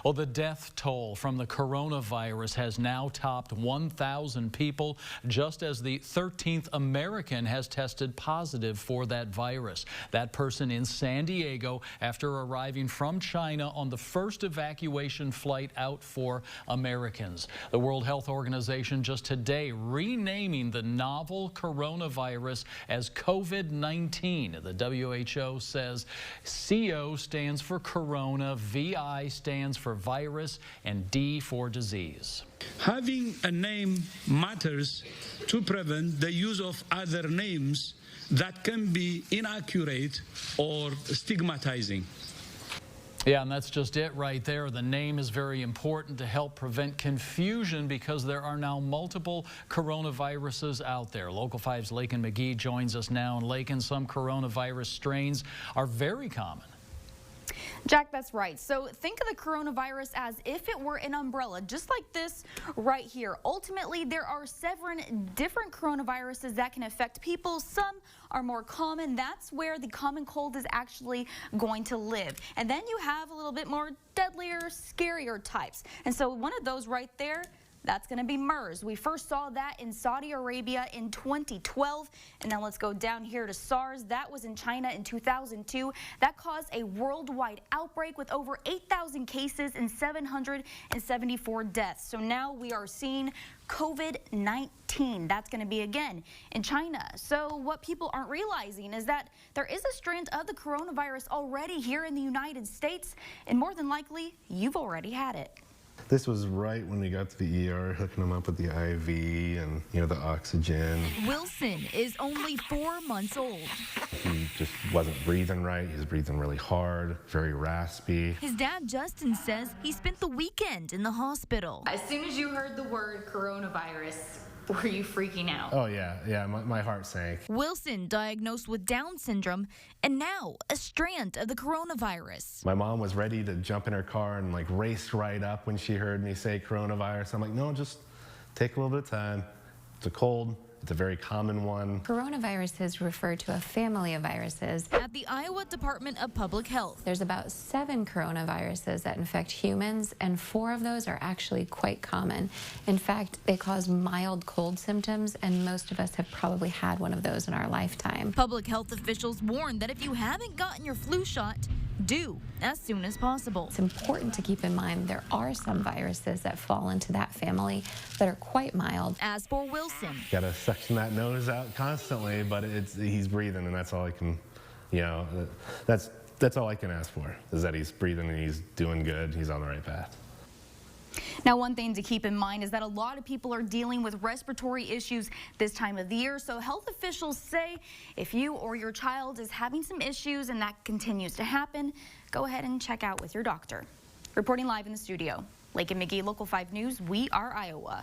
Well, the death toll from the coronavirus has now topped 1,000 people, just as the 13th American has tested positive for that virus. That person in San Diego after arriving from China on the first evacuation flight out for Americans. The World Health Organization just today renaming the novel coronavirus as COVID-19. The WHO says CO stands for corona, VI stands for virus, and D for disease. Having a name matters to prevent the use of other names that can be inaccurate or stigmatizing. Yeah, and that's just it right there. The name is very important to help prevent confusion because there are now multiple coronaviruses out there. Local 5's Lakin McGee joins us now. And Lakin, some coronavirus strains are very common. Jack, that's right. So think of the coronavirus as if it were an umbrella, just like this right here. Ultimately, there are 7 different coronaviruses that can affect people. Some are more common. That's where the common cold is actually going to live. And then you have a little bit more deadlier, scarier types. And so one of those right there, that's going to be MERS. We first saw that in Saudi Arabia in 2012. And now let's go down here to SARS. That was in China in 2002. That caused a worldwide outbreak with over 8,000 cases and 774 deaths. So now we are seeing COVID-19. That's going to be again in China. So what people aren't realizing is that there is a strand of the coronavirus already here in the United States, and more than likely, you've already had it. This was right when we got to the ER, hooking him up with the IV and, the oxygen. Wilson is only 4 months old. He just wasn't breathing right. He was breathing really hard, very raspy. His dad, Justin, says he spent the weekend in the hospital. As soon as you heard the word coronavirus, were you freaking out? Oh, yeah, my heart sank. Wilson diagnosed with Down syndrome and now a strand of the coronavirus. My mom was ready to jump in her car and race right up when she heard me say coronavirus. I'm like, no, just take a little bit of time. It's a cold. It's a very common one. Coronaviruses refer to a family of viruses. At the Iowa Department of Public Health, There's about 7 coronaviruses that infect humans, and 4 of those are actually quite common. In fact, they cause mild cold symptoms, and most of us have probably had one of those in our lifetime. public health officials warn that if you haven't gotten your flu shot, do as soon as possible. It's important to keep in mind there are some viruses that fall into that family that are quite mild. As for Wilson, Gotta suction that nose out constantly, but he's breathing, and that's all I can, that's all I can ask for, is that he's breathing and he's doing good. He's on the right path. Now, one thing to keep in mind is that a lot of people are dealing with respiratory issues this time of the year. So health officials say if you or your child is having some issues and that continues to happen, go ahead and check out with your doctor. Reporting live in the studio, Lakin McGee, Local 5 News, we are Iowa.